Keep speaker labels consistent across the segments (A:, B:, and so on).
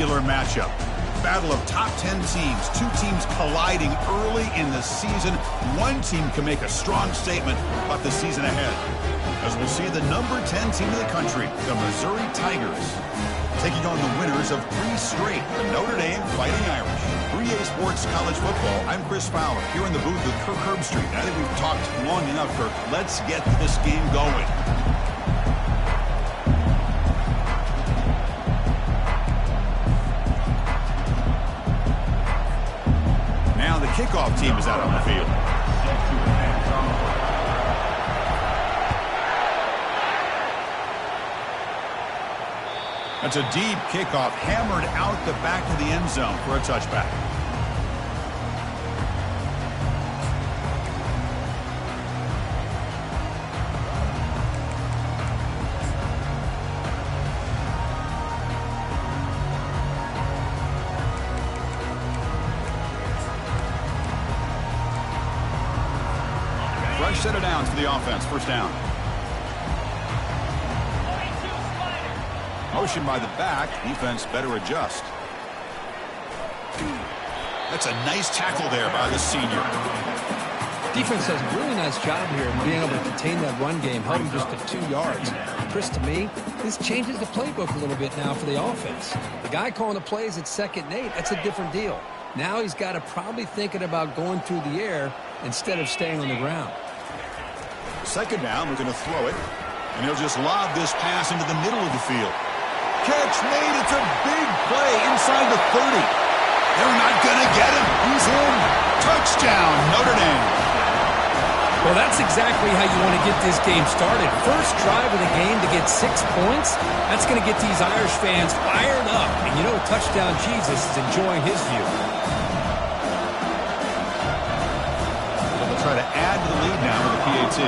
A: spectacular matchup. Battle of top 10 teams. Two teams colliding early in the season. One team can make a strong statement about the season ahead, as we'll see the number 10 team in the country, the Missouri Tigers, taking on the winners of 3 straight, the Notre Dame Fighting Irish. 3A Sports College Football. I'm Chris Fowler, here in the booth with Kirk Herbstreit. I think we've talked long enough, Kirk. Let's get this game going. Now the kickoff team is out on the field. That's a deep kickoff, hammered out the back of the end zone for a touchback. Fresh set of downs for the offense. First down. Motion by the back. Defense better adjust. That's a nice tackle there by the senior.
B: Defense does a really nice job here of being able to contain that run game, held him just to 2 yards. Chris, to me, this changes the playbook a little bit now for the offense. The guy calling the plays at 2nd and 8, that's a different deal. Now he's got to probably thinking about going through the air instead of staying on the ground.
A: Second down, we're going to throw it, and he'll just lob this pass into the middle of the field. Catch made. It's a big play inside the 30. They're not going to get him. He's in. Touchdown, Notre Dame.
B: Well, that's exactly how you want to get this game started. First drive of the game to get 6 points. That's going to get these Irish fans fired up. And you know, touchdown Jesus is enjoying his view.
A: They'll try to add to the lead now with the PAT.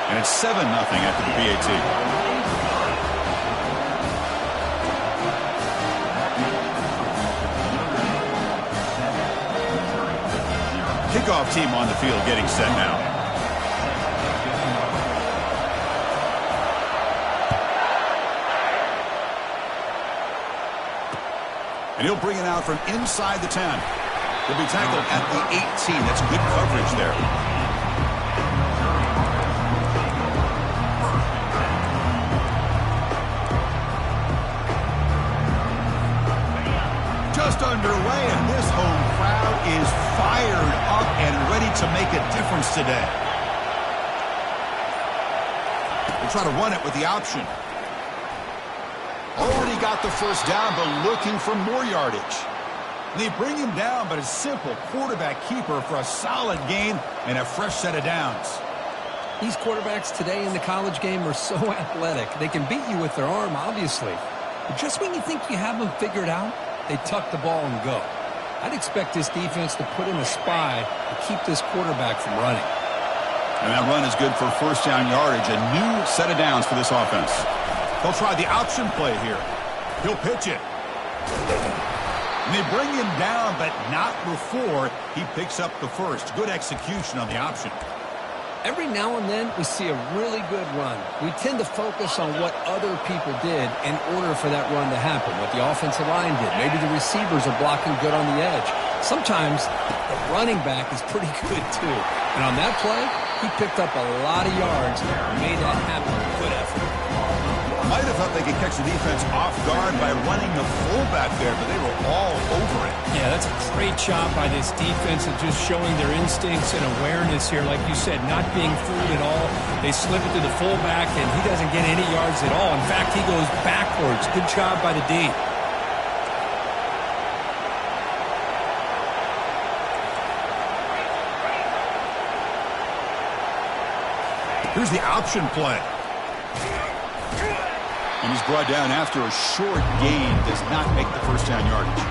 A: And it's 7-0 after the PAT. Kickoff team on the field getting set now. And he'll bring it out from inside the 10. He'll be tackled at the 18. That's good coverage there. Just underway, and this home crowd is fired up and ready to make a difference today. They'll try to run it with the option. Already got the first down, but looking for more yardage. And they bring him down, but a simple quarterback keeper for a solid gain and a fresh set of downs.
B: These quarterbacks today in the college game are so athletic. They can beat you with their arm, obviously. But just when you think you have them figured out, they tuck the ball and go. I'd expect this defense to put in a spy to keep this quarterback from running.
A: And that run is good for first down yardage. A new set of downs for this offense. They'll try the option play here. He'll pitch it. And they bring him down, but not before he picks up the first. Good execution on the option.
B: Every now and then, we see a really good run. We tend to focus on what other people did in order for that run to happen, what the offensive line did. Maybe the receivers are blocking good on the edge. Sometimes the running back is pretty good, too. And on that play, he picked up a lot of yards and made that happen with good effort.
A: Might have thought they could catch the defense off guard by running the fullback there, but they were all over it.
C: Yeah, that's a great job by this defense of just showing their instincts and awareness here. Like you said, not being fooled at all. They slip it to the fullback, and he doesn't get any yards at all. In fact, he goes backwards. Good job by the D.
A: Here's the option play. And he's brought down after a short gain. Does not make the first down yardage.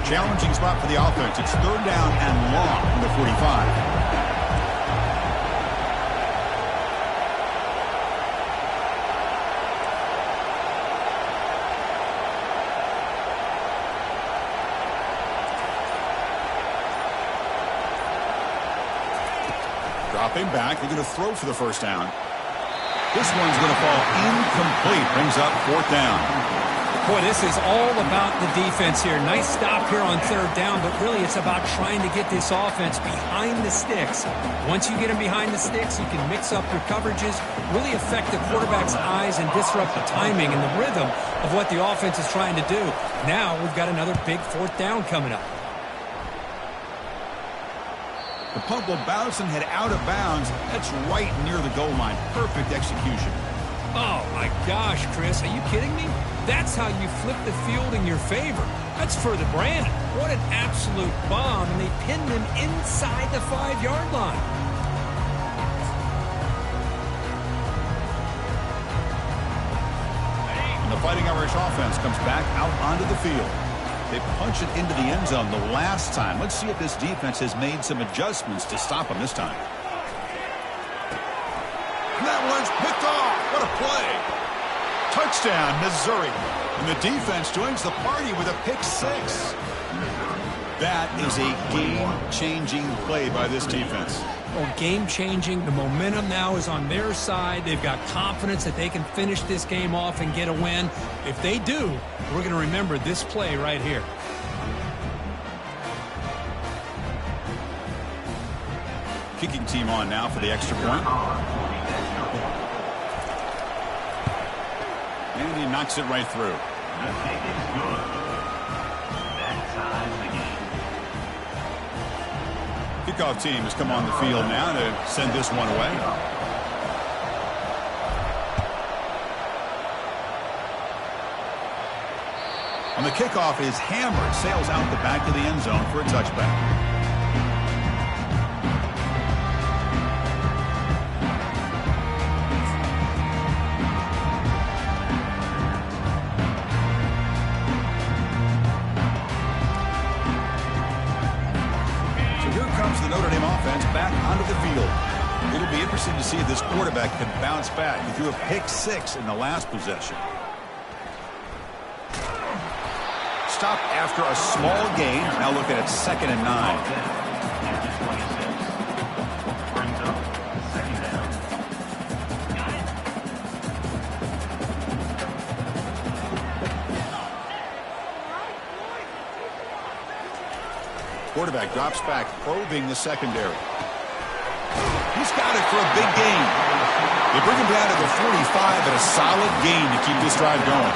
A: Challenging spot for the offense. It's third down and long from the 45. Stepping back, they're going to throw for the first down. This one's going to fall incomplete. Brings up 4th down.
C: Boy, this is all about the defense here. Nice stop here on 3rd down, but really it's about trying to get this offense behind the sticks. Once you get them behind the sticks, you can mix up your coverages, really affect the quarterback's eyes and disrupt the timing and the rhythm of what the offense is trying to do. Now we've got another big 4th down coming up.
A: The punt will bounce and head out of bounds. That's right near the goal line. Perfect execution.
C: Oh, my gosh, Chris. Are you kidding me? That's how you flip the field in your favor. That's for the brand. What an absolute bomb, and they pinned him inside the 5-yard line.
A: And the Fighting Irish offense comes back out onto the field. They punch it into the end zone the last time. Let's see if this defense has made some adjustments to stop them this time. That one's picked off. What a play. Touchdown, Missouri. And the defense joins the party with a pick 6. That is a game-changing play by this defense.
C: Well, game-changing. The momentum now is on their side. They've got confidence that they can finish this game off and get a win. If they do, we're going to remember this play right here.
A: Kicking team on now for the extra point. And he knocks it right through. Kickoff team has come on the field now to send this one away. On the kickoff is hammered, sails out the back of the end zone for a touchback. Back onto the field. It'll be interesting to see if this quarterback can bounce back. He threw a pick 6 in the last possession. Stop after a small gain. Now looking at 2nd and 9. Quarterback drops back, probing the secondary. He's got it for a big gain. They bring him down to the 45, but a solid gain to keep this drive going.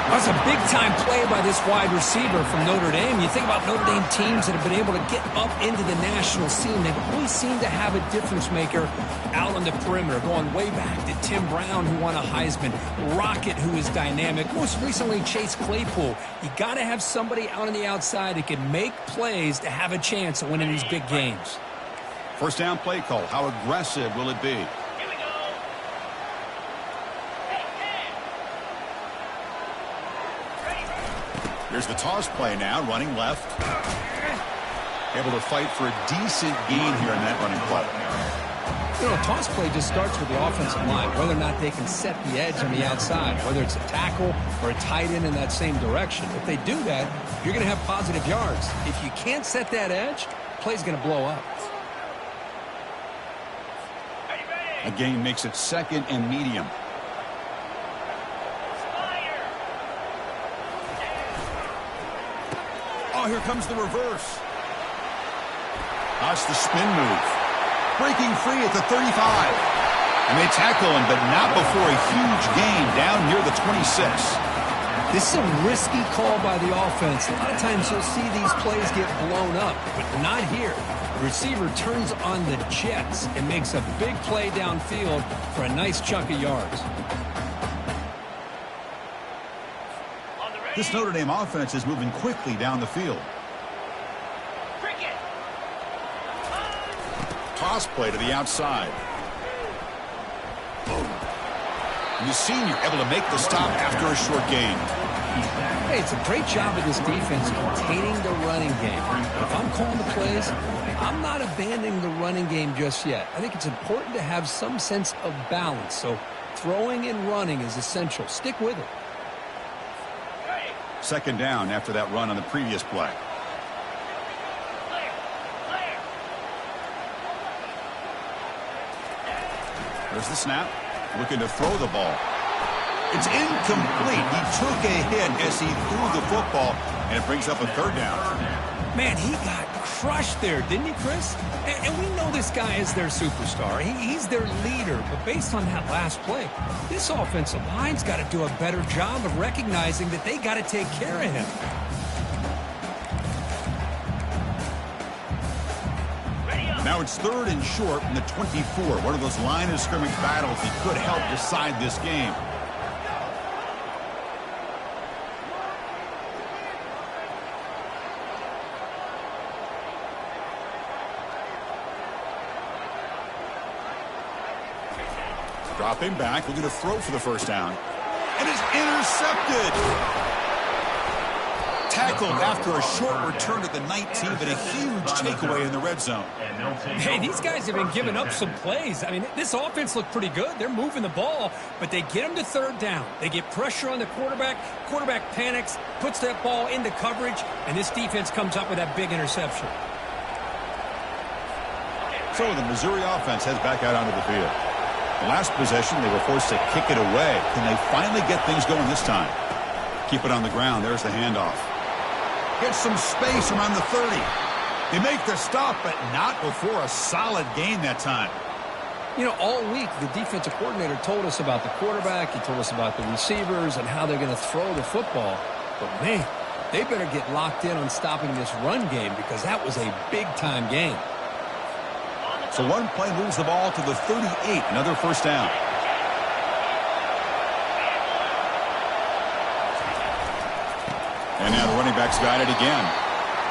C: That's a big-time play by this wide receiver from Notre Dame. You think about Notre Dame teams that have been able to get up into the national scene. They've always seemed to have a difference maker out on the perimeter, going way back to Tim Brown, who won a Heisman, Rocket, who is dynamic, most recently Chase Claypool. You got to have somebody out on the outside that can make plays to have a chance of winning these big games.
A: First down play call. How aggressive will it be? Here's the toss play now, running left. Able to fight for a decent gain here in that running play.
C: You know, a toss play just starts with the offensive line, whether or not they can set the edge on the outside, whether it's a tackle or a tight end in that same direction. If they do that, you're going to have positive yards. If you can't set that edge, the play's going to blow up.
A: A gain makes it 2nd and medium. Oh, here comes the reverse. That's the spin move. Breaking free at the 35. And they tackle him, but not before a huge gain down near the 26.
C: This is a risky call by the offense. A lot of times you'll see these plays get blown up, but not here. The receiver turns on the jets and makes a big play downfield for a nice chunk of yards.
A: This Notre Dame offense is moving quickly down the field. Toss play to the outside. And the senior able to make the stop after a short gain.
C: Hey, it's a great job of this defense containing the running game. If I'm calling the plays, I'm not abandoning the running game just yet. I think it's important to have some sense of balance. So throwing and running is essential. Stick with it.
A: 2nd down after that run on the previous play. There's the snap. Looking to throw the ball. It's incomplete. He took a hit as he threw the football, and it brings up a third down.
C: Man, he got crushed there, didn't he, Chris? And we know this guy is their superstar. He's their leader. But based on that last play, this offensive line's got to do a better job of recognizing that they got to take care of him.
A: Now it's 3rd and short from the 24. One of those line of scrimmage battles that could help decide this game. Dropping back, looking to throw for the first down. And it's intercepted! Tackled after a short return to the 19, but a huge takeaway in the red zone.
C: Hey, these guys have been giving up some plays. I mean, this offense looked pretty good. They're moving the ball, but they get them to 3rd down. They get pressure on the quarterback. Quarterback panics, puts that ball into coverage, and this defense comes up with that big interception.
A: So the Missouri offense heads back out onto the field. The last possession, they were forced to kick it away. Can they finally get things going this time? Keep it on the ground. There's the handoff. Get some space around the 30. They make the stop, but not before a solid gain that time.
B: You know, all week, the defensive coordinator told us about the quarterback. He told us about the receivers and how they're going to throw the football. But, man, they better get locked in on stopping this run game because that was a big-time game.
A: So one play moves the ball to the 38. Another first down. And now the running back's got it again.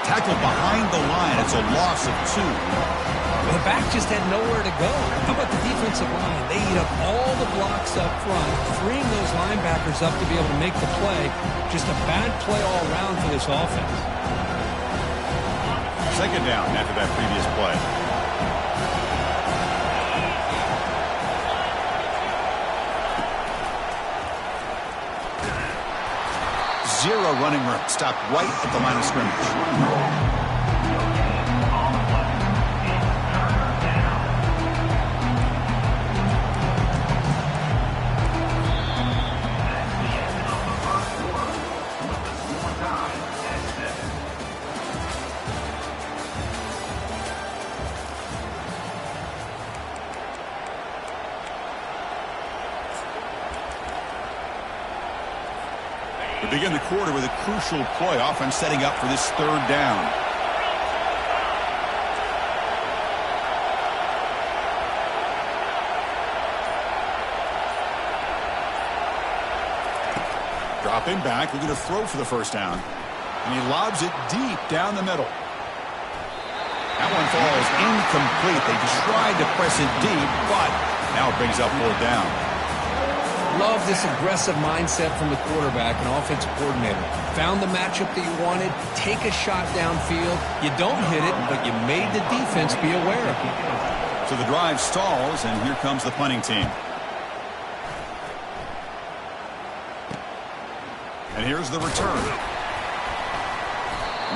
A: Tackled behind the line. It's a loss of 2.
C: The back just had nowhere to go. How about the defensive line? They eat up all the blocks up front, freeing those linebackers up to be able to make the play. Just a bad play all around for this offense.
A: 2nd down after that previous play. Zero running room. Stopped right at the line of scrimmage. We begin the quarter with a crucial play. Offense setting up for this 3rd down. Dropping back, looking to throw for the first down. And he lobs it deep down the middle. That one falls incomplete. They tried to press it deep, but now it brings up 4th down.
B: Love this aggressive mindset from the quarterback and offensive coordinator. Found the matchup that you wanted, take a shot downfield. You don't hit it, but you made the defense be aware of it.
A: So the drive stalls, and here comes the punting team. And here's the return.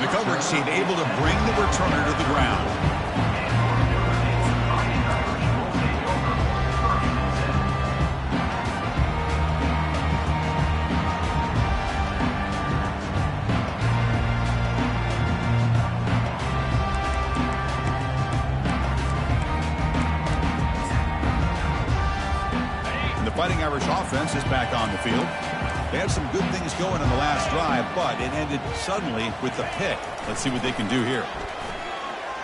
A: And the coverage team able to bring the returner to the ground. Fighting Irish offense is back on the field. They had some good things going in the last drive, but it ended suddenly with the pick. Let's see what they can do here.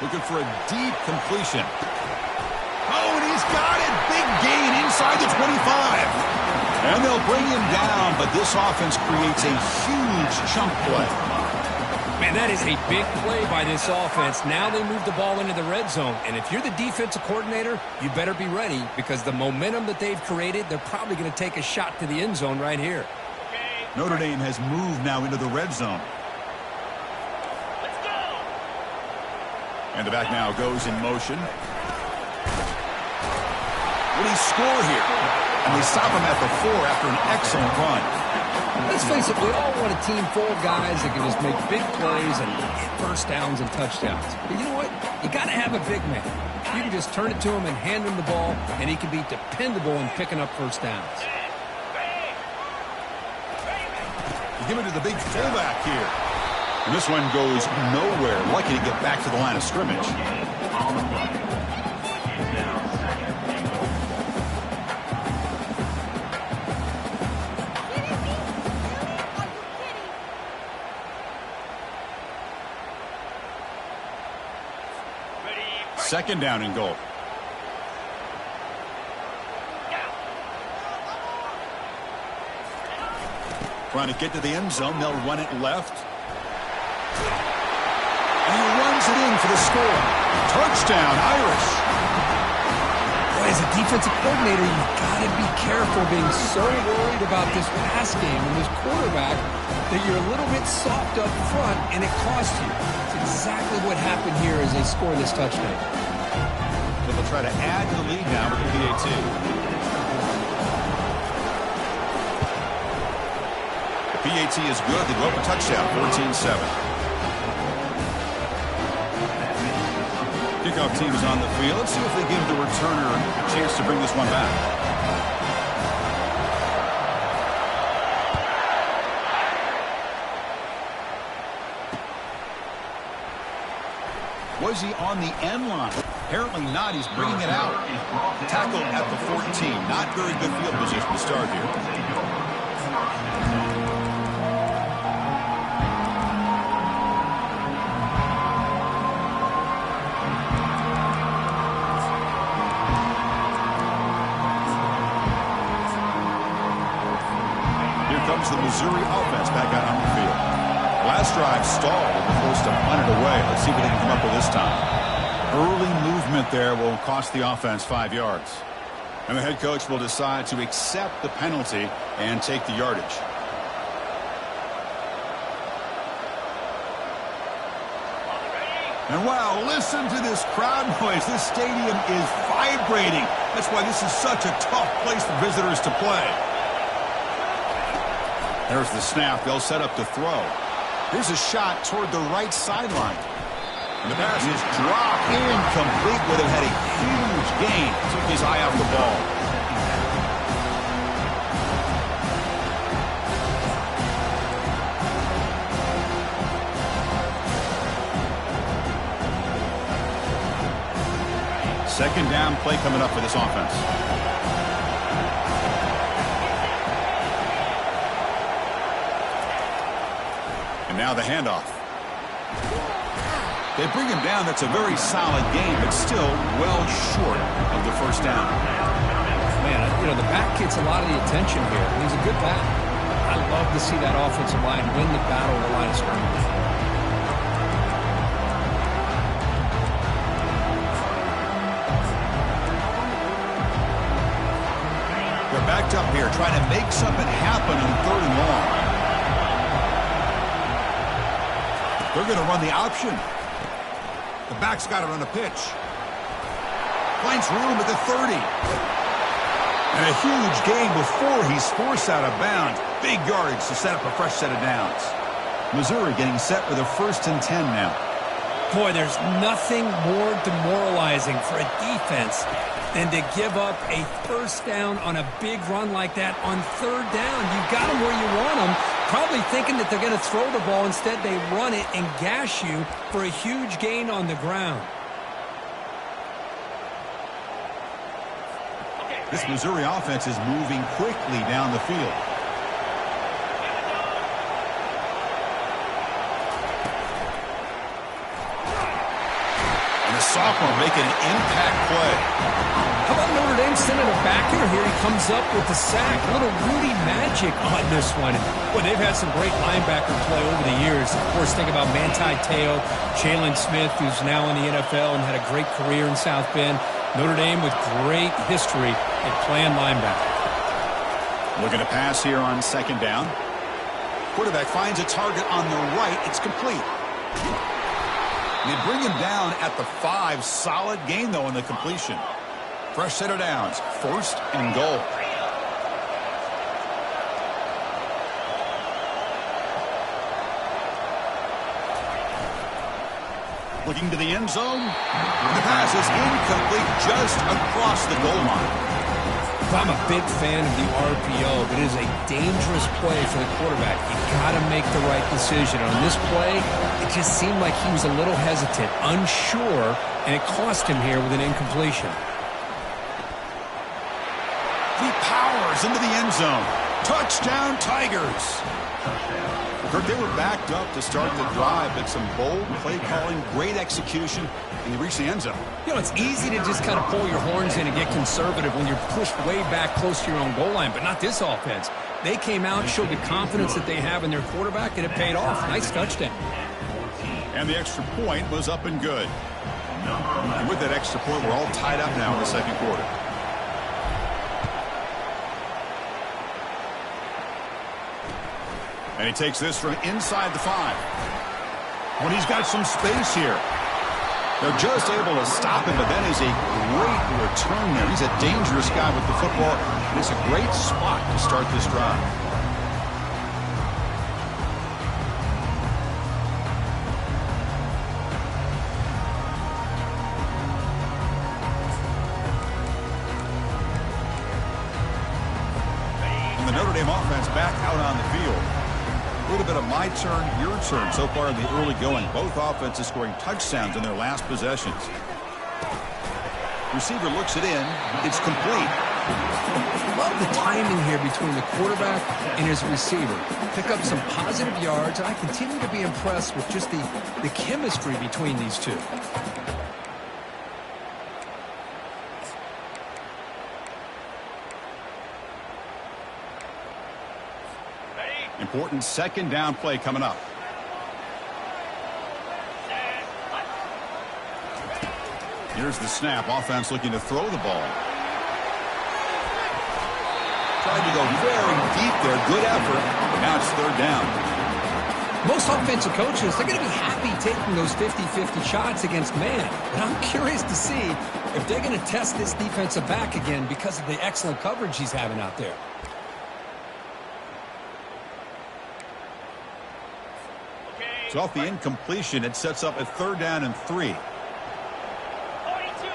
A: Looking for a deep completion. Oh, and he's got it. Big gain inside the 25. And they'll bring him down, but this offense creates a huge chunk play.
C: Man, that is a big play by this offense. Now they move the ball into the red zone. And if you're the defensive coordinator, you better be ready because the momentum that they've created, they're probably going to take a shot to the end zone right here.
A: Notre Dame has moved now into the red zone.
D: Let's go.
A: And the back now goes in motion. Will he score here? And they stop him at the 4 after an excellent run.
B: Let's face it, we all want a team full of guys that can just make big plays and hit first downs and touchdowns. But you know what? You got to have a big man. You can just turn it to him and hand him the ball, and he can be dependable in picking up first downs.
A: You give it to the big fullback here. And this one goes nowhere. Lucky to get back to the line of scrimmage. Second down and goal. Trying to get to the end zone. They'll run it left. And he runs it in for the score. Touchdown, Irish.
B: Boy, as a defensive coordinator, you've got to be careful being so worried about this pass game and this quarterback that you're a little bit soft up front and it costs you. It's exactly what happened here as they score this touchdown.
A: So they'll try to add to the lead now with the PAT. The PAT is good. They go up a touchdown, 14-7. Kickoff team is on the field. Let's see if they give the returner a chance to bring this one back. Was he on the end line? Apparently not. He's bringing it out. Tackled at the 14. Not very good field position to start here. Here comes the Missouri offense back out on the field. Last drive stalled and was forced to punt it away. Let's see what they can come up with this time. Early movement there will cost the offense 5 yards. And the head coach will decide to accept the penalty and take the yardage. And wow, listen to this crowd noise. This stadium is vibrating. That's why this is such a tough place for visitors to play. There's the snap. They'll set up to throw. Here's a shot toward the right sideline. And the pass is dropped incomplete. Would have had a huge gain. Took his eye off the ball. Second down play coming up for this offense. And now the handoff. They bring him down. That's a very solid game, but still well short of the first down.
B: Man, you know, the back gets a lot of the attention here. He's a good back. I love to see that offensive line win the battle of the line of scrimmage.
A: They're backed up here, trying to make something happen on third and long. They're going to run the option. The back's got to run a pitch. Finds room at the 30. And a huge gain before he's forced out of bounds. Big yardage to set up a fresh set of downs. Missouri getting set with a 1st and 10 now.
C: Boy, there's nothing more demoralizing for a defense than to give up a first down on a big run like that on third down. You got them where you want them, probably thinking that they're going to throw the ball. Instead, they run it and gash you for a huge gain on the ground.
A: This Missouri offense is moving quickly down the field. The sophomore making an impact play.
B: How about Notre Dame sending a backer here? He comes up with the sack. A little Rudy magic on this one.
C: Well, they've had some great linebacker play over the years. Of course, think about Manti Te'o, Jalen Smith, who's now in the NFL and had a great career in South Bend. Notre Dame with great history at playing linebacker.
A: Looking to pass here on second down. Quarterback finds a target on the right. It's complete. They bring him down at the 5. Solid gain, though, in the completion. Fresh set of downs. 1st and goal. Looking to the end zone. The pass is incomplete, just across the goal line.
B: I'm a big fan of the RPO, but it is a dangerous play for the quarterback. You got to make the right decision. On this play, it just seemed like he was a little hesitant, unsure, and it cost him here with an incompletion.
A: He powers into the end zone. Touchdown, Tigers. Kirk, they were backed up to start the drive, but some bold play calling, great execution, and they reached the end zone.
B: You know, it's easy to just kind of pull your horns in and get conservative when you're pushed way back close to your own goal line, but not this offense. They came out and showed the confidence that they have in their quarterback, and it paid off. Nice touchdown.
A: And the extra point was up and good. And with that extra point, we're all tied up now in the second quarter. And he takes this from inside the 5. When he's got some space here. They're just able to stop him, but that is a great return there. He's a dangerous guy with the football, and it's a great spot to start this drive. And the Notre Dame offense back out on the field. A little bit of my turn, your turn so far in the early going. Both offenses scoring touchdowns in their last possessions. Receiver looks it in. It's complete.
B: Love the timing here between the quarterback and his receiver. Pick up some positive yards, and I continue to be impressed with just the chemistry between these two.
A: Important second down play coming up. Here's the snap. Offense looking to throw the ball. Tried to go very deep there. Good effort. Now it's third down.
B: Most offensive coaches, they're going to be happy taking those 50-50 shots against man. But I'm curious to see if they're going to test this defensive back again because of the excellent coverage he's having out there.
A: So off the incompletion, it sets up a third down and 3.
D: 42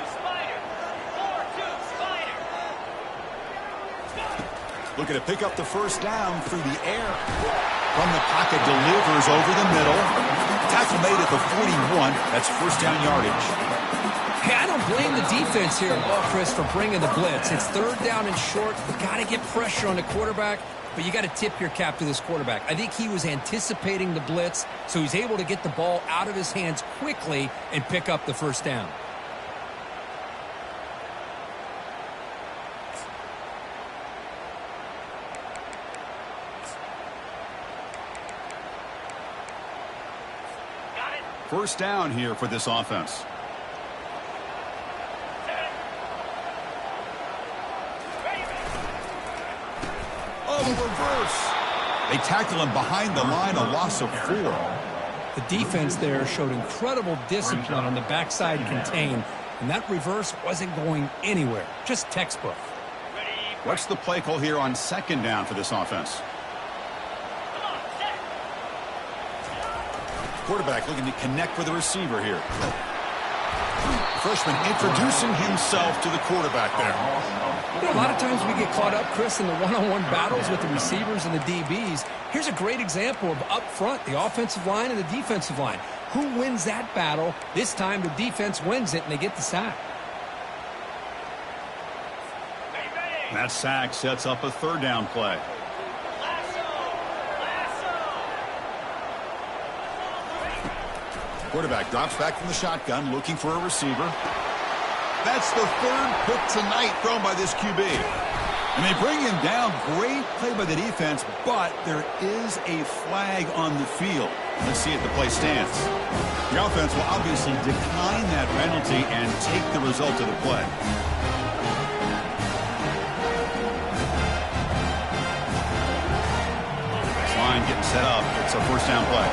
D: Spider. 4-2 Spider.
A: Looking to pick up the first down through the air. From the pocket, delivers over the middle. Tackle made at the 41. That's first down yardage.
B: Hey, I don't blame the defense here at all, Chris, for bringing the blitz. It's third down and short. You got to get pressure on the quarterback, but you got to tip your cap to this quarterback. I think he was anticipating the blitz, so he's able to get the ball out of his hands quickly and pick up the first down.
D: Got it.
A: First down here for this offense. Reverse. They tackle him behind the line, a loss of 4.
B: The defense there showed incredible discipline on the backside contain, and that reverse wasn't going anywhere. Just textbook.
A: What's the play call here on second down for this offense?
D: Come on, set.
A: Quarterback looking to connect with the receiver here. Freshman introducing himself to the quarterback there.
B: You know, a lot of times we get caught up, Chris, in the one-on-one battles with the receivers and the DBs. Here's a great example of up front, the offensive line and the defensive line. Who wins that battle? This time the defense wins it, and they get the sack.
A: And that sack sets up a third down play. Quarterback drops back from the shotgun, looking for a receiver. That's the third pick tonight thrown by this QB. And they bring him down. Great play by the defense, but there is a flag on the field. Let's see if the play stands. The offense will obviously decline that penalty and take the result of the play. This line getting set up. It's a first down play.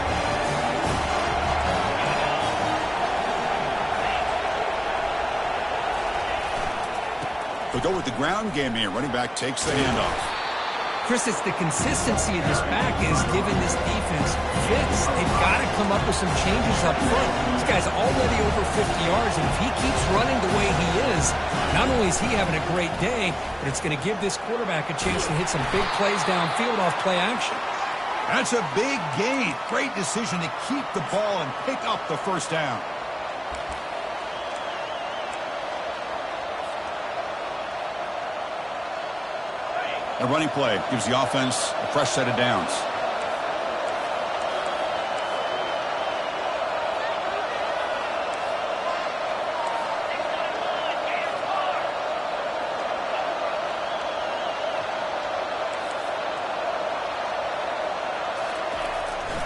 A: They'll go with the ground game here. Running back takes the handoff.
C: Chris, it's the consistency of this back is giving this defense fits. They've got to come up with some changes up front. This guy's already over 50 yards, and if he keeps running the way he is, not only is he having a great day, but it's going to give this quarterback a chance to hit some big plays downfield off play action.
A: That's a big gain. Great decision to keep the ball and pick up the first down. A running play gives the offense a fresh set of downs.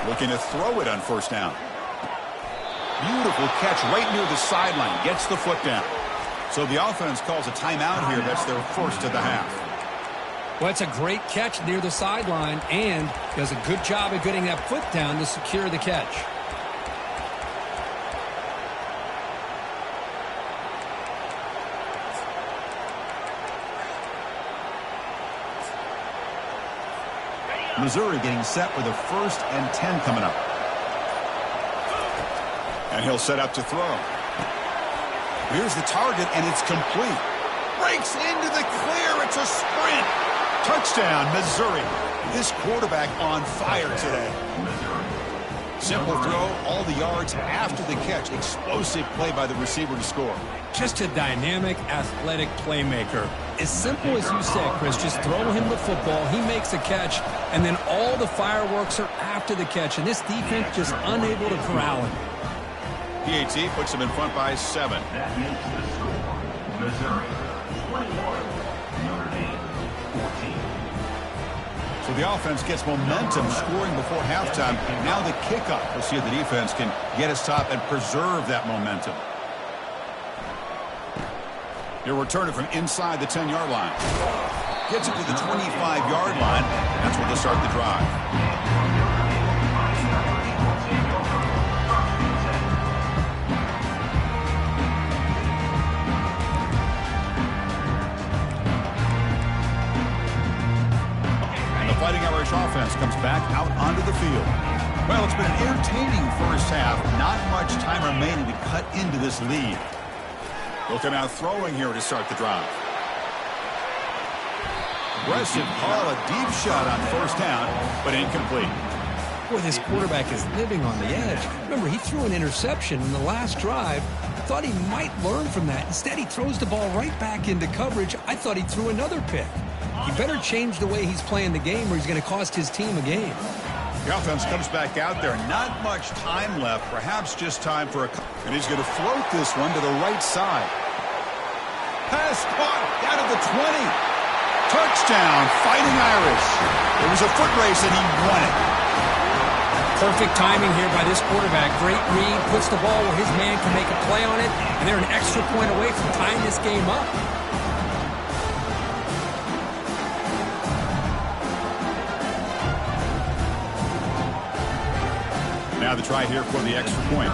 A: Looking to throw it on first down. Beautiful catch right near the sideline. Gets the foot down. So the offense calls a timeout here. That's their first of the half.
B: Well, it's a great catch near the sideline and does a good job of getting that foot down to secure the catch.
A: Missouri getting set for the 1st and 10 coming up. And he'll set up to throw. Here's the target, and it's complete. Breaks into the clear. It's a sprint. Touchdown, Missouri. This quarterback on fire today. Simple throw, all the yards after the catch. Explosive play by the receiver to score.
C: Just a dynamic, athletic playmaker. As simple as you said, Chris, just throw him the football, he makes a catch, and then all the fireworks are after the catch, and this defense just unable to corral him.
A: PAT puts him in front by 7.
E: That makes the score. Missouri 21, Notre Dame 14.
A: So the offense gets momentum scoring before halftime. Now the kickoff. We'll see if the defense can get a stop and preserve that momentum. He'll return it from inside the 10-yard line. Gets it to the 25-yard line. That's where they'll start the drive. Fighting Irish offense comes back out onto the field. Well, it's been an entertaining first half. Not much time remaining to cut into this lead. Looking out throwing here to start the drive. Aggressive call, a deep shot on first down, but incomplete.
B: Boy, this quarterback is living on the edge. Remember, he threw an interception in the last drive. Thought he might learn from that. Instead, he throws the ball right back into coverage. I thought he threw another pick. He better change the way he's playing the game or he's going to cost his team a game.
A: The offense comes back out there. Not much time left. Perhaps just time for a... And he's going to float this one to the right side. Pass caught down to the 20. Touchdown, Fighting Irish. It was a foot race and he won it.
C: Perfect timing here by this quarterback. Great read, puts the ball where his man can make a play on it, and they're an extra point away from tying this game up.
A: Now the try here for the extra point.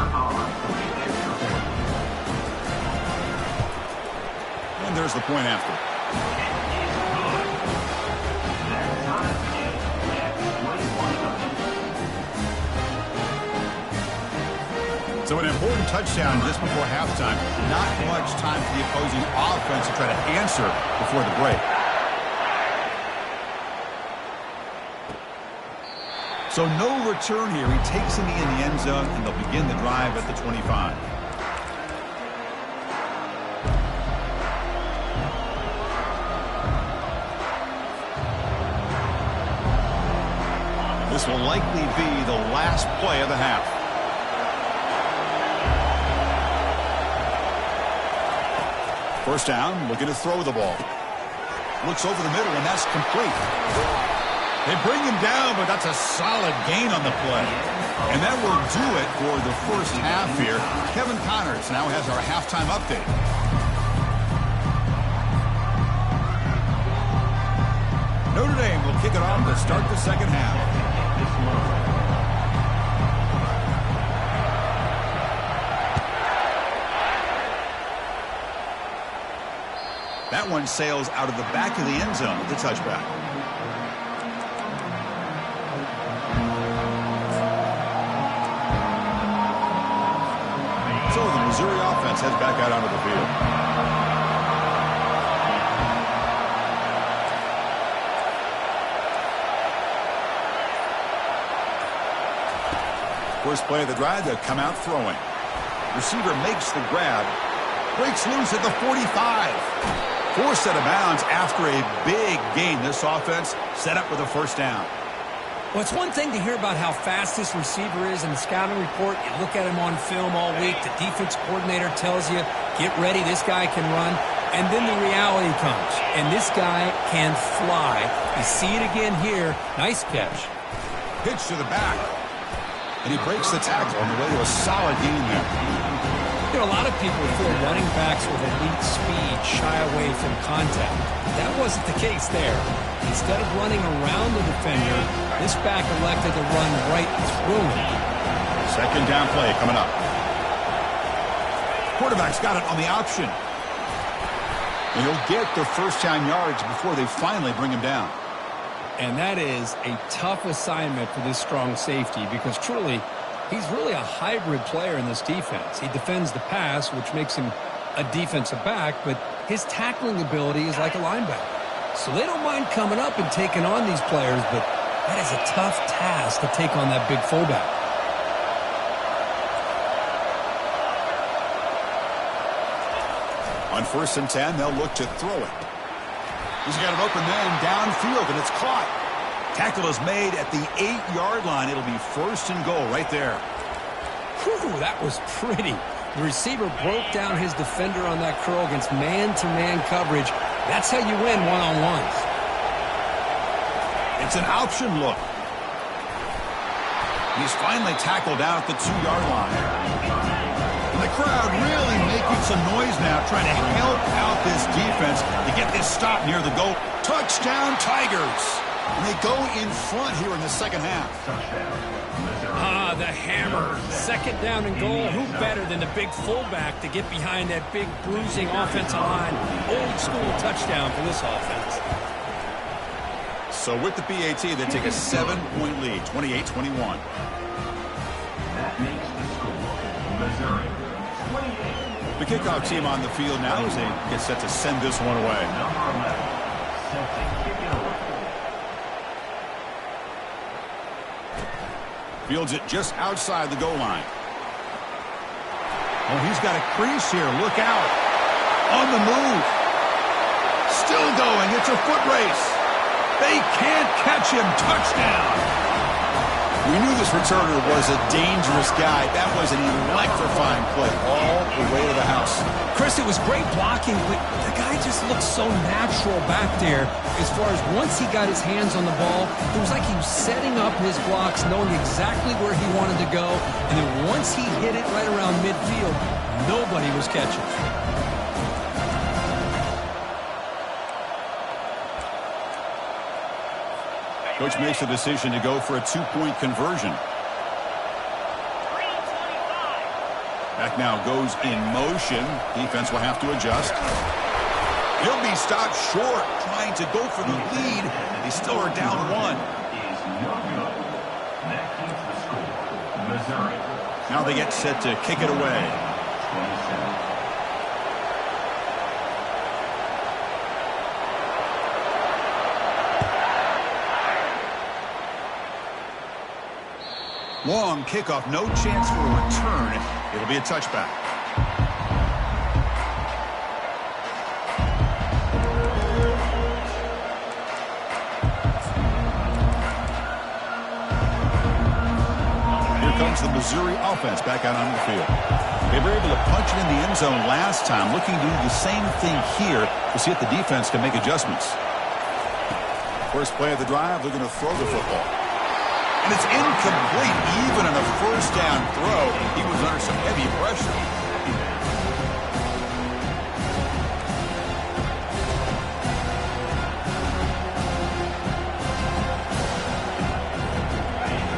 A: And there's the point after. So an important touchdown just before halftime. Not much time for the opposing offense to try to answer before the break. So no return here. He takes it in the end zone, and they'll begin the drive at the 25. This will likely be the last play of the half. First down, looking to throw the ball. Looks over the middle, and that's complete. They bring him down, but that's a solid gain on the play. And that will do it for the first half here. Kevin Connors now has our halftime update. Notre Dame will kick it off to start the second half. That one sails out of the back of the end zone with the touchback. So the Missouri offense heads back out onto the field. First play of the drive, they'll come out throwing. Receiver makes the grab. Breaks loose at the 45. Forced out of bounds after a big gain. This offense set up with a first down.
B: Well, it's one thing to hear about how fast this receiver is in the scouting report. You look at him on film all week. The defense coordinator tells you, get ready, this guy can run. And then the reality comes. And this guy can fly. You see it again here. Nice catch.
A: Pitch to the back. And he breaks the tackle on the way to a solid gain there.
B: You know, a lot of people feel running backs with elite speed shy away from contact. That wasn't the case there. Instead of running around the defender, this back elected to run right through him.
A: Second down play coming up. Quarterback's got it on the option. And he'll get the first down yards before they finally bring him down.
B: And that is a tough assignment for this strong safety because truly, he's really a hybrid player in this defense. He defends the pass, which makes him a defensive back, but his tackling ability is like a linebacker. So they don't mind coming up and taking on these players, but that is a tough task to take on that big fullback.
A: On 1st and 10, they'll look to throw it. He's got an open man downfield, and it's caught. Tackle is made at the 8-yard line. It'll be 1st and goal right there.
B: Whew, that was pretty. The receiver broke down his defender on that curl against man-to-man coverage. That's how you win one-on-ones.
A: It's an option look. He's finally tackled down at the 2-yard line. And the crowd really making some noise now, trying to help out this defense to get this stop near the goal. Touchdown, Tigers. And they go in front here in the second half.
C: Ah, the hammer. Second down and goal. Who better than the big fullback to get behind that big bruising offensive line? Old school touchdown for this offense.
A: So with the PAT, they take a 7-point lead, 28-21.
E: That makes the score Missouri 28.
A: The kickoff team on the field now as they get set to send this one away.
E: Number 11, set to kick it away.
A: Fields it just outside the goal line. Oh, he's got a crease here. Look out. On the move. Still going. It's a foot race. They can't catch him. Touchdown. We knew this returner was a dangerous guy. That was an electrifying play all the way to the house.
B: Chris, it was great blocking, but the guy just looked so natural back there as far as once he got his hands on the ball, it was like he was setting up his blocks, knowing exactly where he wanted to go, and then once he hit it right around midfield, nobody was catching.
A: Coach makes the decision to go for a 2-point conversion. Back now goes in motion. Defense will have to adjust. He'll be stopped short, trying to go for the lead. They still are down 1.
E: Is no good. That keeps the score Missouri.
A: Now they get set to kick it away.
E: 27.
A: Long kickoff, no chance for a return. It'll be a touchback. Here comes the Missouri offense back out onto the field. They were able to punch it in the end zone last time, looking to do the same thing here to see if the defense can make adjustments. First play of the drive, they're going to throw the football. And it's incomplete, even on a first down throw. He was under some heavy pressure.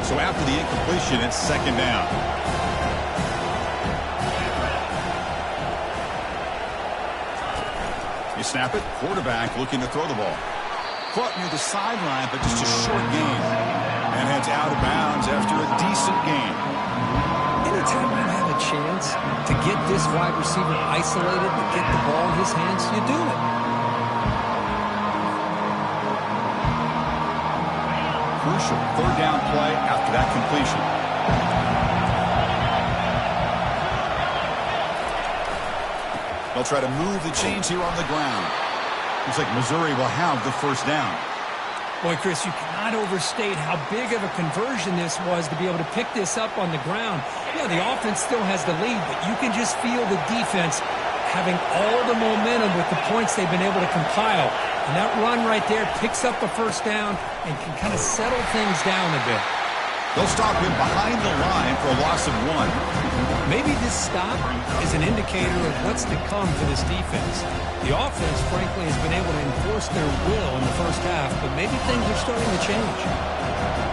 A: So after the incompletion, it's second down. You snap it, quarterback looking to throw the ball. Caught near the sideline, but just a short gain. And heads out of bounds after a decent gain.
B: Anytime you have a chance to get this wide receiver isolated, to get the ball in his hands, you do it.
A: Crucial third down play after that completion. They'll try to move the chains here on the ground. Looks like Missouri will have the first down.
C: Boy, Chris, you cannot overstate how big of a conversion this was to be able to pick this up on the ground. Yeah, the offense still has the lead, but you can just feel the defense having all the momentum with the points they've been able to compile. And that run right there picks up the first down and can kind of settle things down a bit.
A: They'll stop him behind the line for a loss of 1.
C: Maybe this stop is an indicator of what's to come for this defense. The offense, frankly, has been able to enforce their will in the first half, but maybe things are starting to change.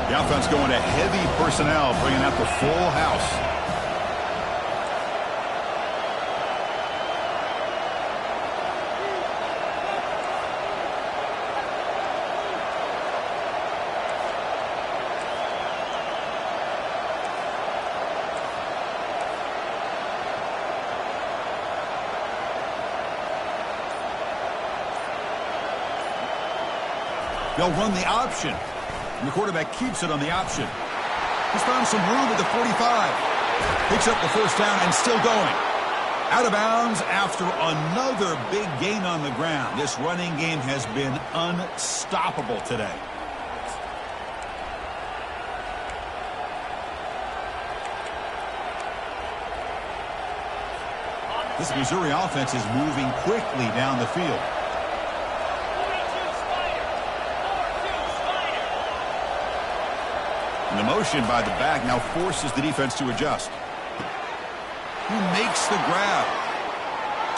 A: The offense going to heavy personnel, bringing out the full house. They'll run the option. And the quarterback keeps it on the option. He's found some room at the 45. Picks up the first down and still going. Out of bounds after another big gain on the ground. This running game has been unstoppable today. This Missouri offense is moving quickly down the field. And the motion by the back now forces the defense to adjust. He makes the grab.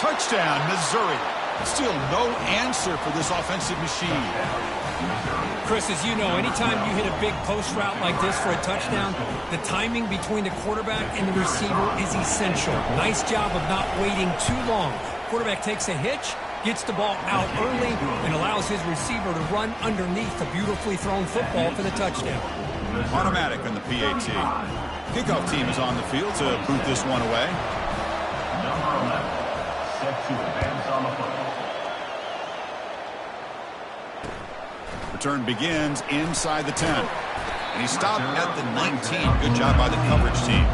A: Touchdown, Missouri. Still no answer for this offensive machine.
C: Chris, as you know, anytime you hit a big post route like this for a touchdown, the timing between the quarterback and the receiver is essential. Nice job of not waiting too long. Quarterback takes a hitch, gets the ball out early, and allows his receiver to run underneath a beautifully thrown football for the touchdown.
A: Automatic on the PAT. Kickoff team is on the field to boot this one away.
E: Number 11, set to advance on the football.
A: Return begins inside the 10. And he stopped at the 19. Good job by the coverage team.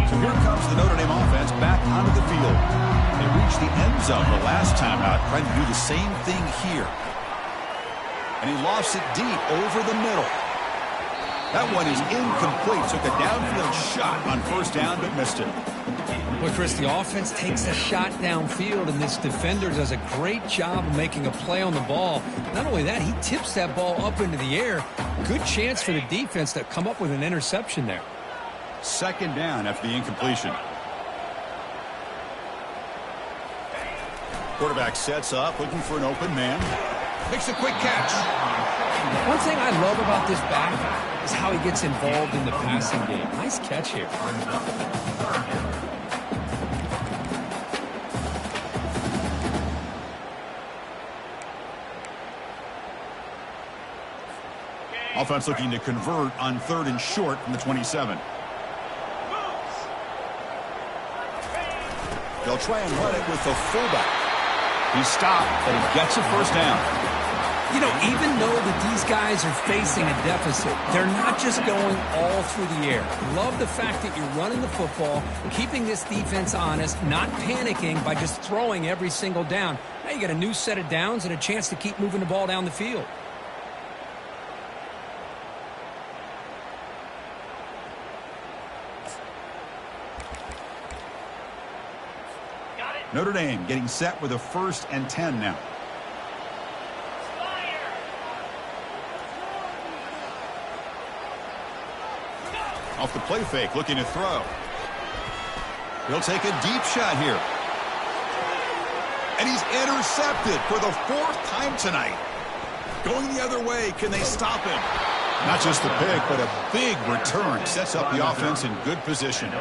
A: So here comes the Notre Dame offense back onto the field. They reached the end zone the last time out, trying to do the same thing here. And he lofts it deep over the middle. That one is incomplete. Took a downfield shot on first down, but missed it.
B: Well, Chris, the offense takes a shot downfield, and this defender does a great job of making a play on the ball. Not only that, he tips that ball up into the air. Good chance for the defense to come up with an interception there.
A: Second down after the incompletion. Quarterback sets up, looking for an open man. Makes a quick catch.
B: One thing I love about this back is how he gets involved in the passing game. Nice catch here.
A: Offense looking to convert on 3rd and short from the 27. They'll try and run it with the fullback. He stopped, but he gets a first down.
B: You know, even though that these guys are facing a deficit, they're not just going all through the air. Love the fact that you're running the football, keeping this defense honest, not panicking by just throwing every single down. Now you got a new set of downs and a chance to keep moving the ball down the field.
A: Notre Dame getting set with a 1st and 10 now. Off the play fake, looking to throw. He'll take a deep shot here. And he's intercepted for the 4th time tonight. Going the other way, can they stop him? Not just the pick, but a big return. Sets up the offense in good position.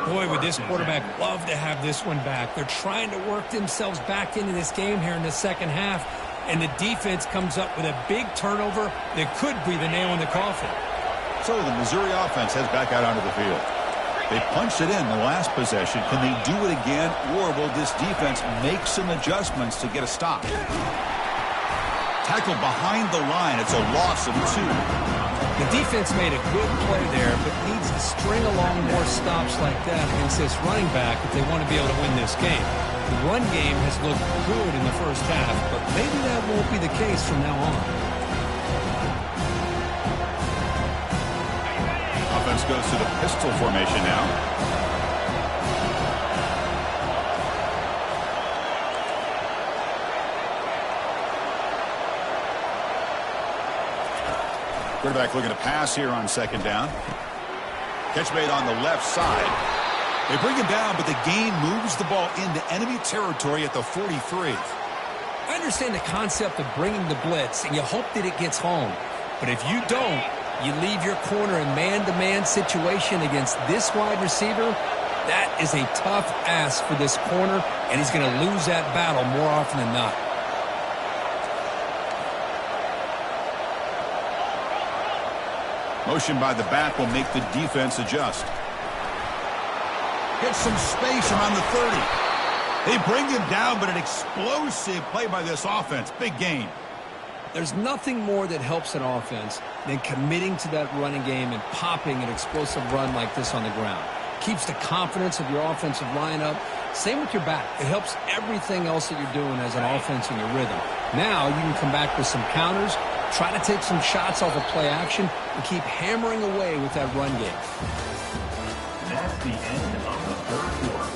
C: Boy, would this quarterback love to have this one back. They're trying to work themselves back into this game here in the second half, and the defense comes up with a big turnover that could be the nail in the coffin.
A: So the Missouri offense heads back out onto the field. They punched it in the last possession. Can they do it again, or will this defense make some adjustments to get a stop? Tackle behind the line. It's a loss of 2.
C: The defense made a good play there, but needs to string along more stops like that against this running back if they want to be able to win this game. The run game has looked good in the first half, but maybe that won't be the case from now on.
A: Offense goes to the pistol formation now. Quarterback looking to pass here on second down. Catch made on the left side. They bring him down, but the gain moves the ball into enemy territory at the 43.
C: I understand the concept of bringing the blitz, and you hope that it gets home. But if you don't, you leave your corner in man-to-man situation against this wide receiver. That is a tough ask for this corner, and he's going to lose that battle more often than not.
A: Motion by the back will make the defense adjust. Get some space around the 30. They bring him down, but an explosive play by this offense. Big gain.
B: There's nothing more that helps an offense than committing to that running game and popping an explosive run like this on the ground. Keeps the confidence of your offensive lineup. Same with your back. It helps everything else that you're doing as an offense in your rhythm. Now you can come back with some counters, try to take some shots off of play action, and keep hammering away with that run game.
E: That's the end of the third quarter.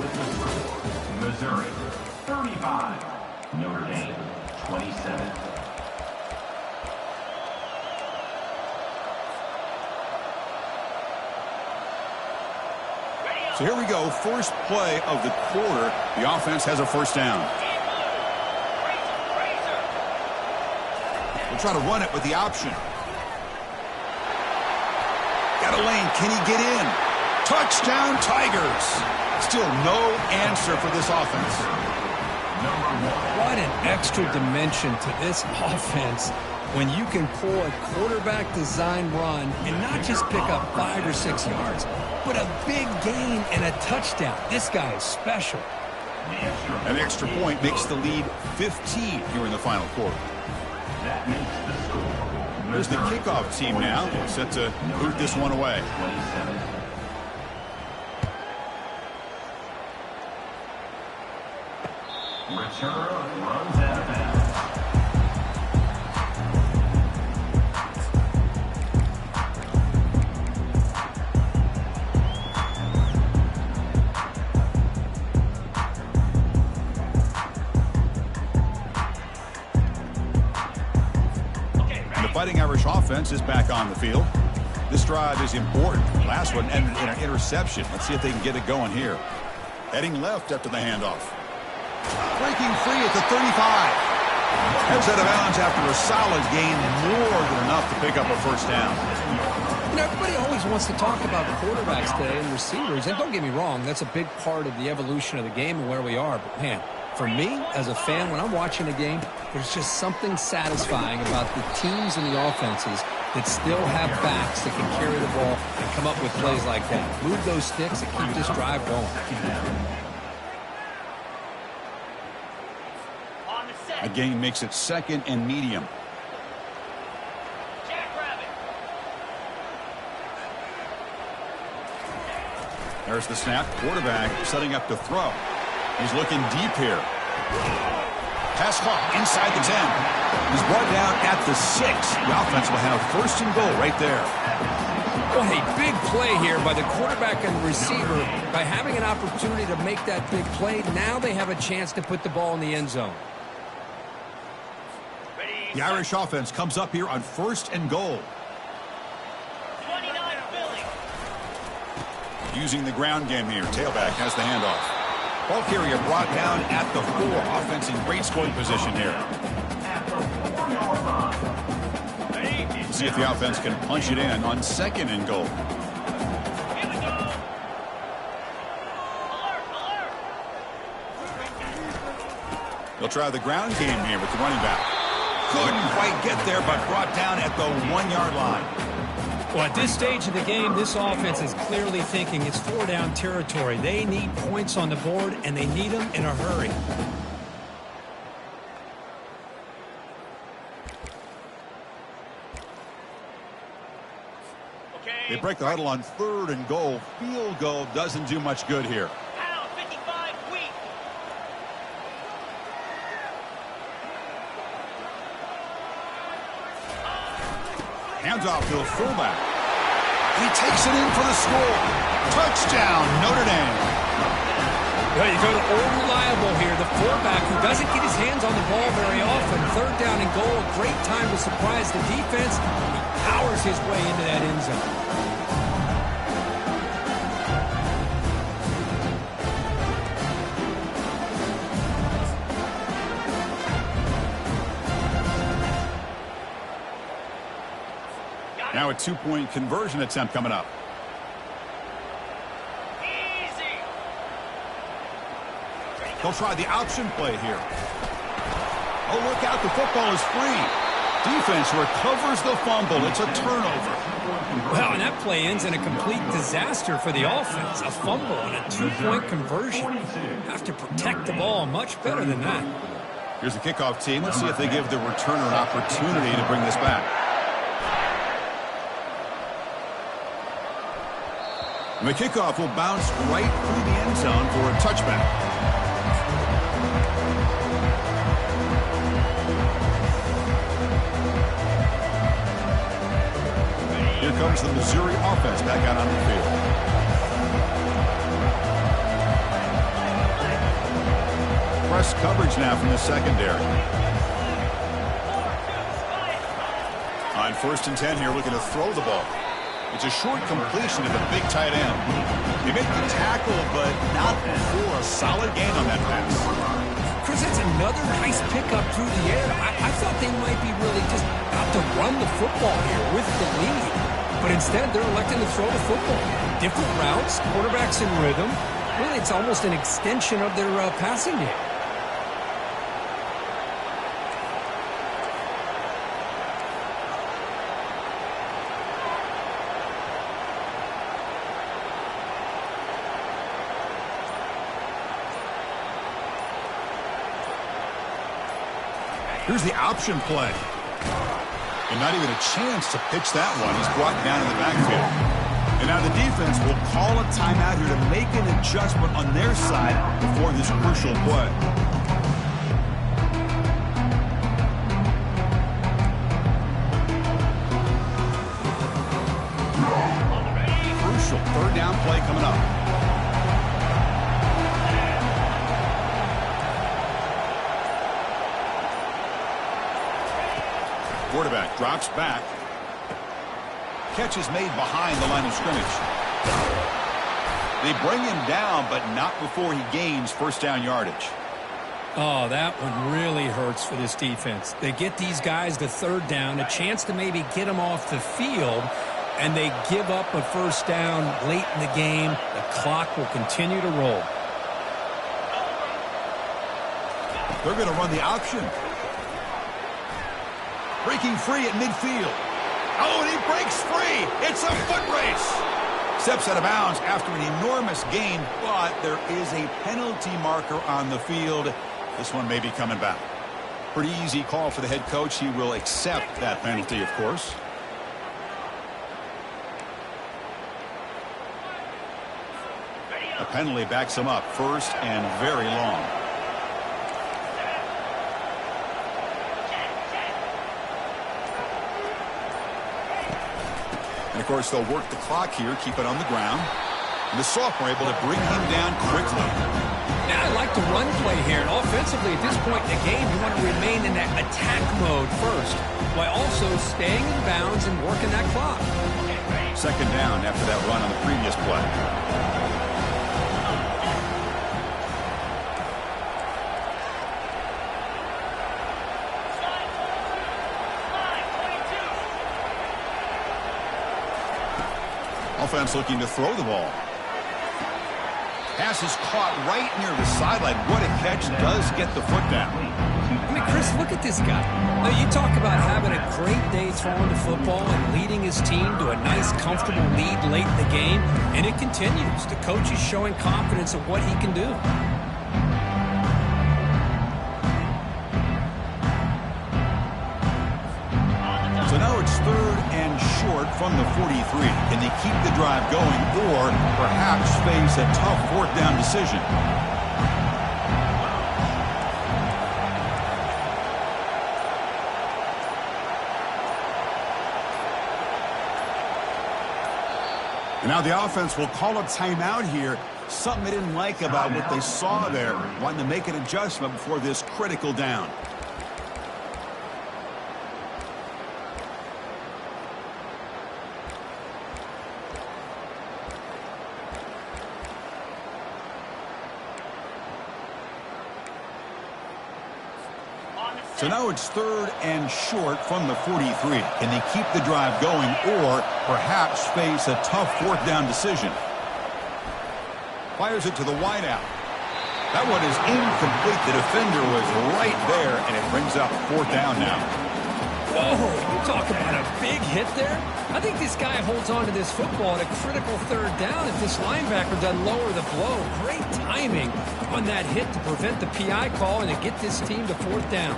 E: With the score, Missouri 35, Notre Dame 27.
A: So here we go, first play of the quarter. The offense has a first down. We'll try to run it with the option. Got a lane. Can he get in? Touchdown, Tigers. Still no answer for this offense.
C: What an extra dimension to this offense when you can pull a quarterback design run and not just pick up 5 or 6 yards, but a big gain and a touchdown. This guy is special.
A: An extra point makes the lead 15 here in the final quarter.
E: That makes the score.
A: There's the kickoff team now, set to boot this one away.
E: 27. Return runs out of bounds.
A: Fighting Irish offense is back on the field. This drive is important. Last one ended in an interception. Let's see if they can get it going here. Heading left after the handoff. Breaking free at the 35. Heads out of bounds after a solid gain, more than enough to pick up a first down.
B: You know, everybody always wants to talk about quarterbacks today and receivers, and don't get me wrong, that's a big part of the evolution of the game and where we are. But, man, for me, as a fan, when I'm watching a game, there's just something satisfying about the teams and the offenses that still have backs that can carry the ball and come up with plays like that. Move those sticks and keep this drive going.
A: A gain makes it second and medium. There's the snap. Quarterback setting up to throw. He's looking deep here. Pass clock inside the 10. He's brought down at the 6. The offense will have first and goal right there.
B: What a big play here by the quarterback and the receiver. By having an opportunity to make that big play, now they have a chance to put the ball in the end zone.
A: The Irish offense comes up here on first and goal.
D: 29 Philly.
A: Using the ground game here. Tailback has the handoff. Ball carrier brought down at the 4. Offense in great scoring position here. Let's see if the offense can punch it in on 2nd and goal.
D: Here we go. Alert, alert.
A: They'll try the ground game here with the running back. Couldn't quite get there, but brought down at the 1-yard line.
C: Well, at this stage of the game, this offense is clearly thinking it's 4-down territory. They need points on the board, and they need them in a hurry.
A: They break the huddle on 3rd and goal. Field goal doesn't do much good here.
D: Out, 55, weak.
A: Hands off to the fullback. And he takes it in for the score. Touchdown, Notre Dame.
C: Well, you go to old reliable here, the fullback who doesn't get his hands on the ball very often. 3rd down and goal, a great time to surprise the defense. He powers his way into that end zone.
A: Now a 2-point conversion attempt coming up.
D: Easy.
A: They'll try the option play here. Oh, look out, the football is free. Defense recovers the fumble. It's a turnover.
C: Well, and that play ends in a complete disaster for the offense. A fumble and a 2-point conversion. Have to protect the ball much better than that.
A: Here's the kickoff team. Let's see if they give the returner an opportunity to bring this back. And the kickoff will bounce right through the end zone for a touchback. Here comes the Missouri offense back out on the field. Press coverage now from the secondary. On 1st and 10 here, looking to throw the ball. It's a short completion to the big tight end. He made the tackle, but not before a solid gain on that pass.
C: Chris, that's another nice pickup through the air. I thought they might be really just out to run the football here with the lead. But instead, they're electing to throw the football. Different routes, quarterbacks in rhythm. Really, it's almost an extension of their passing game.
A: Here's the option play. And not even a chance to pitch that one. He's brought down in the backfield. And now the defense will call a timeout here to make an adjustment on their side before this crucial play. Crucial 3rd down play coming up. Quarterback drops back. Catch is made behind the line of scrimmage. They bring him down, but not before he gains 1st down yardage.
C: Oh, that one really hurts for this defense. They get these guys to 3rd down, a chance to maybe get them off the field, and they give up a 1st down late in the game. The clock will continue to roll.
A: They're going to run the option. Breaking free at midfield. Oh, and he breaks free. It's a foot race. Steps out of bounds after an enormous gain, but there is a penalty marker on the field. This one may be coming back. Pretty easy call for the head coach. He will accept that penalty, of course. A penalty backs him up. 1st and very long. And, of course, they'll work the clock here, keep it on the ground. And the sophomore able to bring him down quickly.
C: Now, I like the run play here. And offensively, at this point in the game, you want to remain in that attack mode first, while also staying in bounds and working that clock.
A: 2nd down after that run on the previous play. offense looking to throw the ball. Pass is caught right near the sideline. What a catch. Does get the foot down.
B: I mean, Chris, look at this guy. Now, you talk about having a great day throwing the football and leading his team to a nice, comfortable lead late in the game, and it continues. The coach is showing confidence of what he can do.
A: So now it's 3rd and short from the 43. Can they keep the drive going or perhaps face a tough 4th down decision? And now the offense will call a timeout here. Something they didn't like about what they saw there. Wanting to make an adjustment before this critical down. So now it's 3rd and short from the 43. Can they keep the drive going or perhaps face a tough 4th down decision? Fires it to the wideout. That one is incomplete. The defender was right there, and it brings up 4th down now.
B: Whoa, you talk about a big hit there. I think this guy holds on to this football at a critical 3rd down if this linebacker doesn't lower the blow. Great timing on that hit to prevent the PI call and to get this team to 4th down.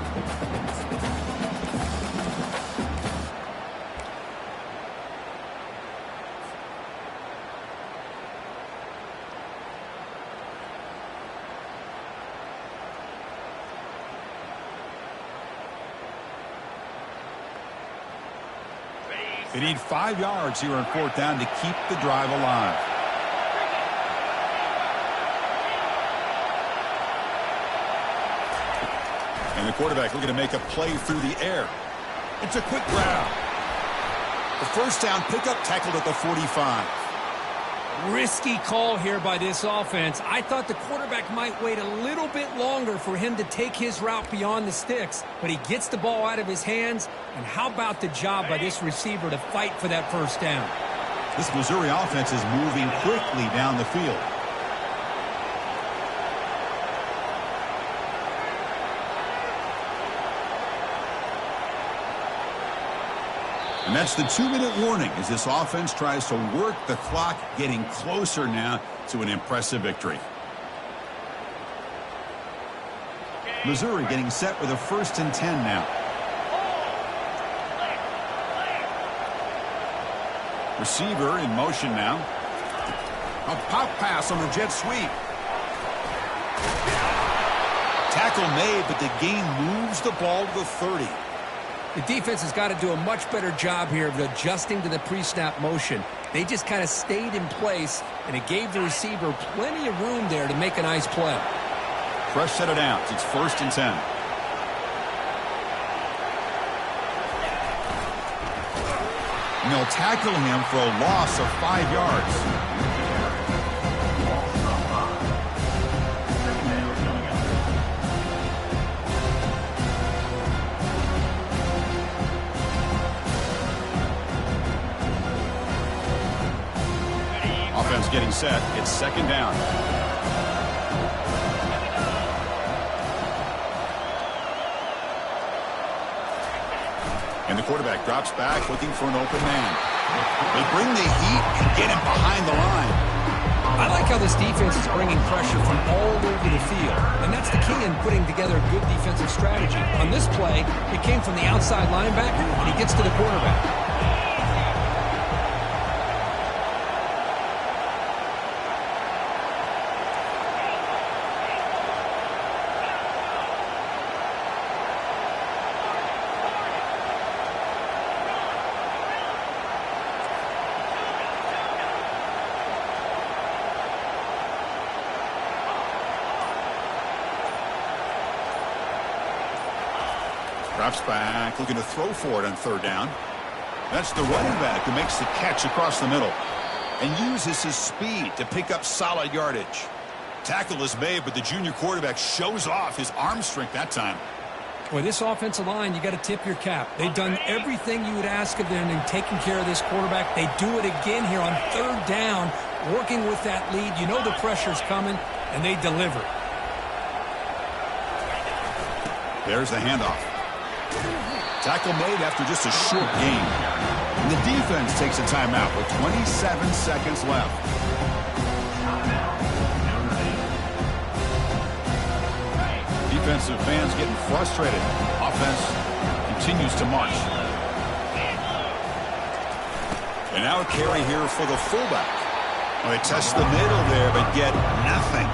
A: They need 5 yards here on 4th down to keep the drive alive. And the quarterback looking to make a play through the air. It's a quick grab. The 1st down pickup tackled at the 45.
B: Risky call here by this offense. I thought the quarterback might wait a little bit longer for him to take his route beyond the sticks, but he gets the ball out of his hands. And how about the job by this receiver to fight for that 1st down?
A: This Missouri offense is moving quickly down the field. And that's the 2-minute warning as this offense tries to work the clock, getting closer now to an impressive victory. Missouri getting set with a 1st and 10 now. Receiver in motion now. A pop pass on the jet sweep. Tackle made, but the gain moves the ball to the 30.
B: The defense has got to do a much better job here of adjusting to the pre-snap motion. They just kind of stayed in place, and it gave the receiver plenty of room there to make a nice play.
A: Fresh set of downs. It's 1st and 10. And they'll tackle him for a loss of 5 yards. Offense getting set. It's 2nd down. And the quarterback drops back looking for an open man. They bring the heat and get him behind the line.
B: I like how this defense is bringing pressure from all over the field. And that's the key in putting together a good defensive strategy. On this play, it came from the outside linebacker, and he gets to the quarterback.
A: Drops back, looking to throw for it on 3rd down. That's the running back who makes the catch across the middle and uses his speed to pick up solid yardage. Tackle is made, but the junior quarterback shows off his arm strength that time.
C: Boy, this offensive line, you got to tip your cap. They've done everything you would ask of them in taking care of this quarterback. They do it again here on third down, working with that lead. You know the pressure's coming, and they deliver.
A: There's the handoff. Tackle made after just a short gain. And the defense takes a timeout with 27 seconds left. Defensive fans getting frustrated. Offense continues to march. And now a carry here for the fullback. Well, they test the middle there, but get nothing.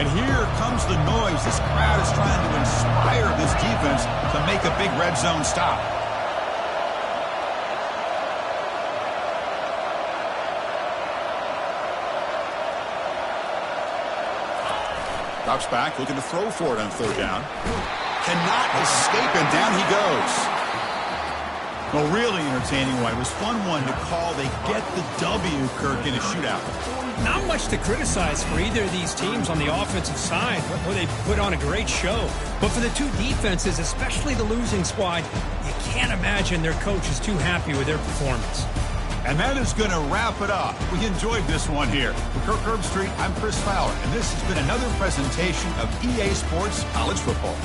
A: And here comes the noise. This crowd is trying to inspire this defense to make a big red zone stop. Drops back, looking to throw for it on third down. Cannot escape, and down he goes. Well, really entertaining one. It was fun one to call. They get the W, Kirk, in a shootout.
C: Not much to criticize for either of these teams on the offensive side, where they put on a great show. But for the two defenses, especially the losing squad, you can't imagine their coach is too happy with their performance.
A: And that is going to wrap it up. We enjoyed this one here. For Kirk Herbstreit, I'm Chris Fowler, and this has been another presentation of EA Sports College Football.